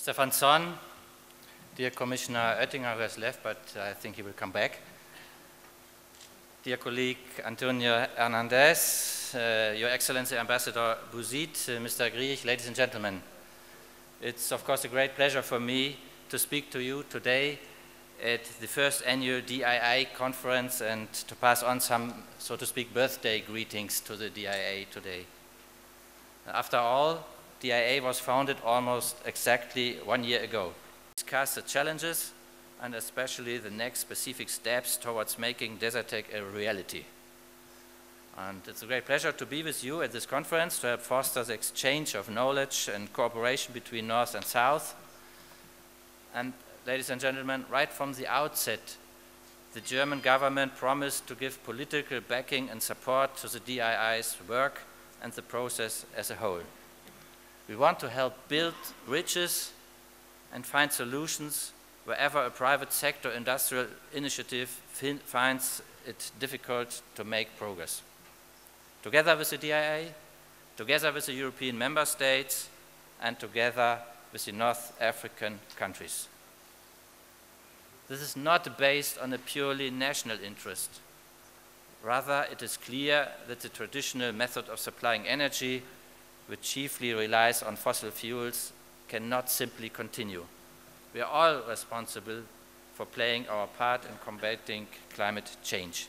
Mr. van Son, dear Commissioner Oettinger, who has left, but I think he will come back. Dear colleague Antonio Hernandez, Your Excellency Ambassador Bouzid, Mr. Griech, ladies and gentlemen. It's of course a great pleasure for me to speak to you today at the first annual DIA conference and to pass on some, so to speak, birthday greetings to the DIA today. After all, DIA was founded almost exactly 1 year ago. Discuss the challenges and especially the next specific steps towards making Desertec a reality. And it's a great pleasure to be with you at this conference to help foster the exchange of knowledge and cooperation between North and South. And ladies and gentlemen, right from the outset, the German government promised to give political backing and support to the DII's work and the process as a whole. We want to help build bridges and find solutions wherever a private sector industrial initiative finds it difficult to make progress. Together with the DIA, together with the European member states, and together with the North African countries. This is not based on a purely national interest. Rather, it is clear that the traditional method of supplying energy, which chiefly relies on fossil fuels, cannot simply continue. We are all responsible for playing our part in combating climate change.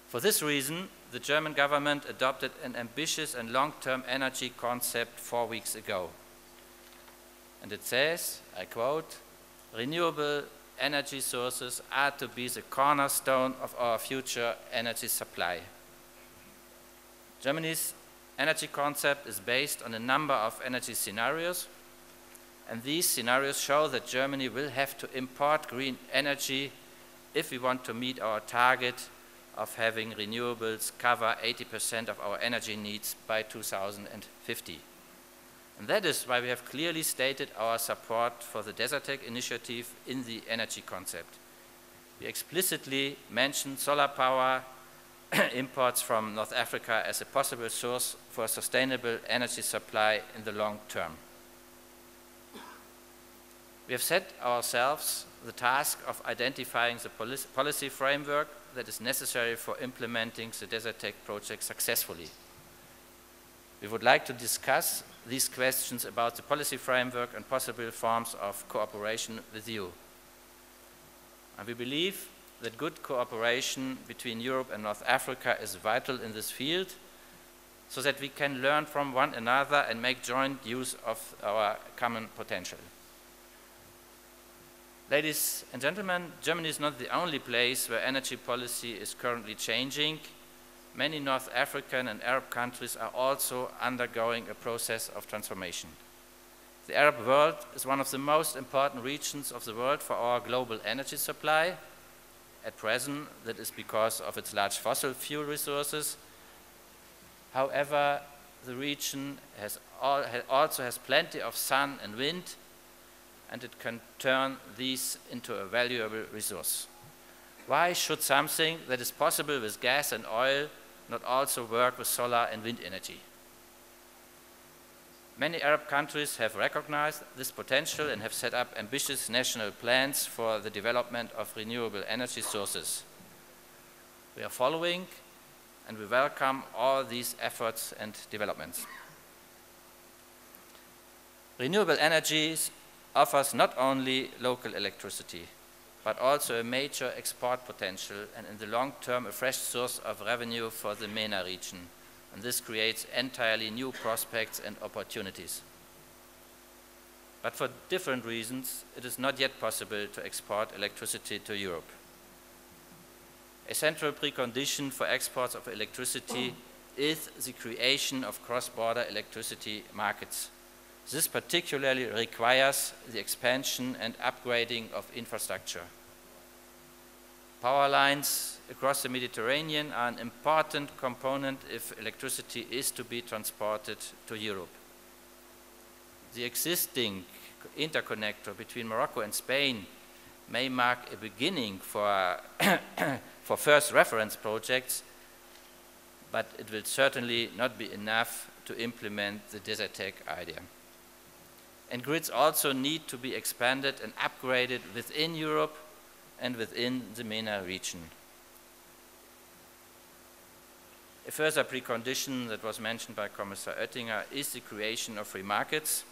For this reason, the German government adopted an ambitious and long-term energy concept 4 weeks ago. And it says, I quote, "Renewable energy sources are to be the cornerstone of our future energy supply." Germany's energy concept is based on a number of energy scenarios, and these scenarios show that Germany will have to import green energy if we want to meet our target of having renewables cover 80% of our energy needs by 2050. And that is why we have clearly stated our support for the Desertec initiative in the energy concept. We explicitly mentioned solar power imports from North Africa as a possible source for sustainable energy supply in the long term. We have set ourselves the task of identifying the policy framework that is necessary for implementing the Desertec project successfully. We would like to discuss these questions about the policy framework and possible forms of cooperation with you. And we believe that good cooperation between Europe and North Africa is vital in this field so that we can learn from one another and make joint use of our common potential. Ladies and gentlemen, Germany is not the only place where energy policy is currently changing. Many North African and Arab countries are also undergoing a process of transformation. The Arab world is one of the most important regions of the world for our global energy supply. At present, that is because of its large fossil fuel resources. However, the region also has plenty of sun and wind, and it can turn these into a valuable resource. Why should something that is possible with gas and oil not also work with solar and wind energy? Many Arab countries have recognized this potential and have set up ambitious national plans for the development of renewable energy sources. We are following and we welcome all these efforts and developments. Renewable energies offers not only local electricity, but also a major export potential and in the long term a fresh source of revenue for the MENA region. And this creates entirely new prospects and opportunities. But for different reasons, it is not yet possible to export electricity to Europe. A central precondition for exports of electricity is the creation of cross-border electricity markets. This particularly requires the expansion and upgrading of infrastructure. Power lines across the Mediterranean are an important component if electricity is to be transported to Europe. The existing interconnector between Morocco and Spain may mark a beginning for, for first reference projects, but it will certainly not be enough to implement the Desertec idea. And grids also need to be expanded and upgraded within Europe and within the MENA region. A further precondition that was mentioned by Commissar Oettinger is the creation of free markets.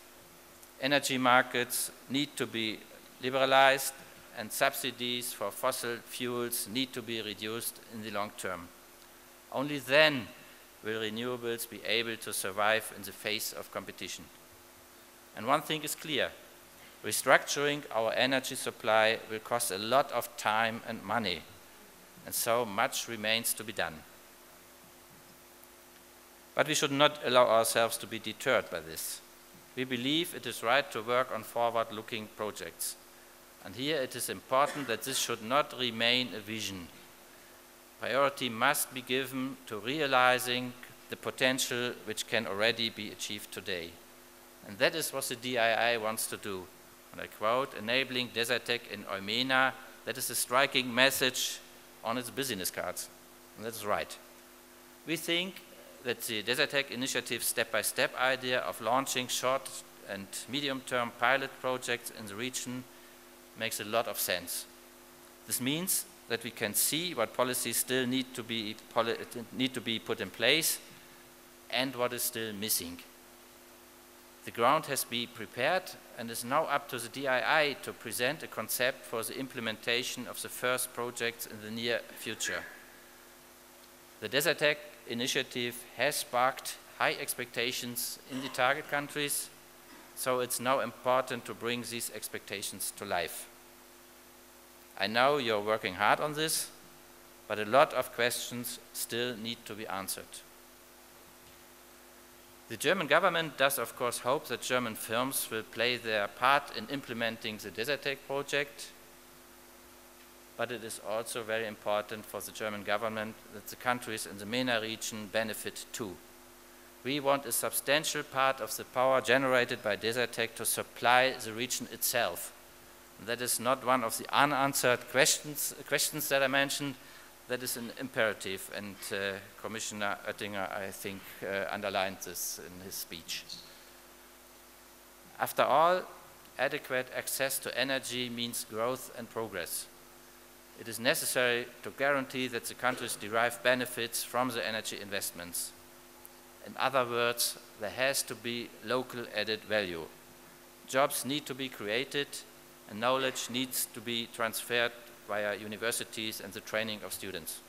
Energy markets need to be liberalized, and subsidies for fossil fuels need to be reduced in the long term. Only then will renewables be able to survive in the face of competition. And one thing is clear: restructuring our energy supply will cost a lot of time and money, and so much remains to be done. But we should not allow ourselves to be deterred by this. We believe it is right to work on forward-looking projects. And here it is important that this should not remain a vision. Priority must be given to realizing the potential which can already be achieved today. And that is what the DII wants to do. And I quote, "Enabling Desertec in MENA," that is a striking message on its business cards. And that's right. We think that the Desertec initiative step-by-step idea of launching short and medium-term pilot projects in the region makes a lot of sense. This means that we can see what policies still need to be put in place and what is still missing. The ground has been prepared and is now up to the DII to present a concept for the implementation of the first projects in the near future. The Desertec initiative has sparked high expectations in the target countries, so it's now important to bring these expectations to life. I know you're working hard on this, but a lot of questions still need to be answered. The German government does, of course, hope that German firms will play their part in implementing the Desertec project, but it is also very important for the German government that the countries in the MENA region benefit too. We want a substantial part of the power generated by Desertec to supply the region itself. That is not one of the unanswered questions that I mentioned. That is an imperative, and Commissioner Oettinger, I think, underlined this in his speech. After all, adequate access to energy means growth and progress. It is necessary to guarantee that the countries derive benefits from the energy investments. In other words, there has to be local added value. Jobs need to be created, and knowledge needs to be transferred via universities and the training of students.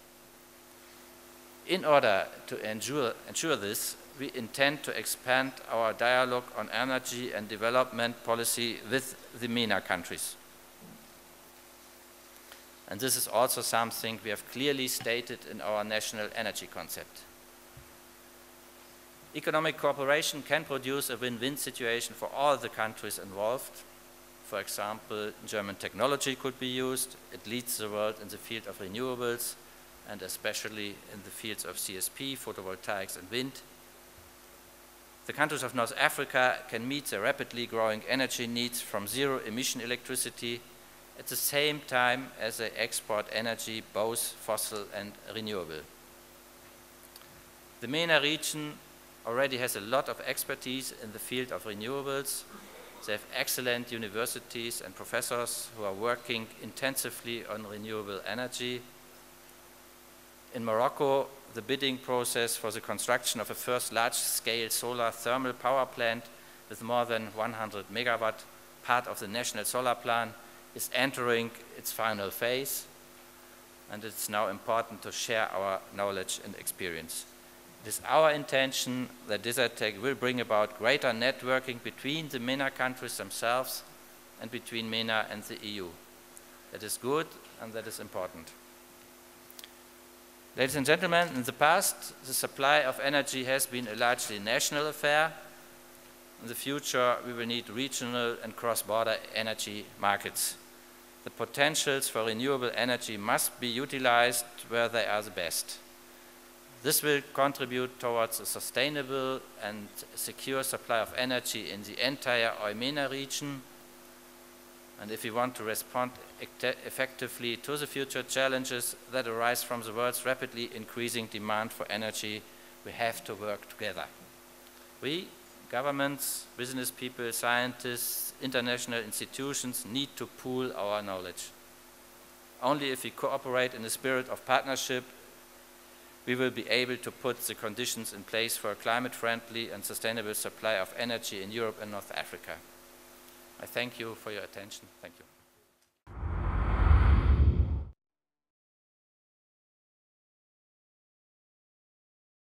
In order to ensure this, we intend to expand our dialogue on energy and development policy with the MENA countries. And this is also something we have clearly stated in our national energy concept. Economic cooperation can produce a win-win situation for all the countries involved. For example, German technology could be used. It leads the world in the field of renewables, and especially in the fields of CSP, photovoltaics and wind. The countries of North Africa can meet the rapidly growing energy needs from zero-emission electricity at the same time as they export energy, both fossil and renewable. The MENA region already has a lot of expertise in the field of renewables. They have excellent universities and professors who are working intensively on renewable energy. In Morocco, the bidding process for the construction of a first large-scale solar thermal power plant with more than 100 megawatt, part of the national solar plan, is entering its final phase, and it's now important to share our knowledge and experience. It is our intention that Desertec will bring about greater networking between the MENA countries themselves and between MENA and the EU. That is good and that is important. Ladies and gentlemen, in the past, the supply of energy has been a largely national affair. In the future, we will need regional and cross-border energy markets. The potentials for renewable energy must be utilized where they are the best. This will contribute towards a sustainable and secure supply of energy in the entire MENA region. And if we want to respond effectively to the future challenges that arise from the world's rapidly increasing demand for energy, we have to work together. We, Governments, business people, scientists, international institutions need to pool our knowledge. Only if we cooperate in a spirit of partnership, we will be able to put the conditions in place for a climate-friendly and sustainable supply of energy in Europe and North Africa. I thank you for your attention. Thank you.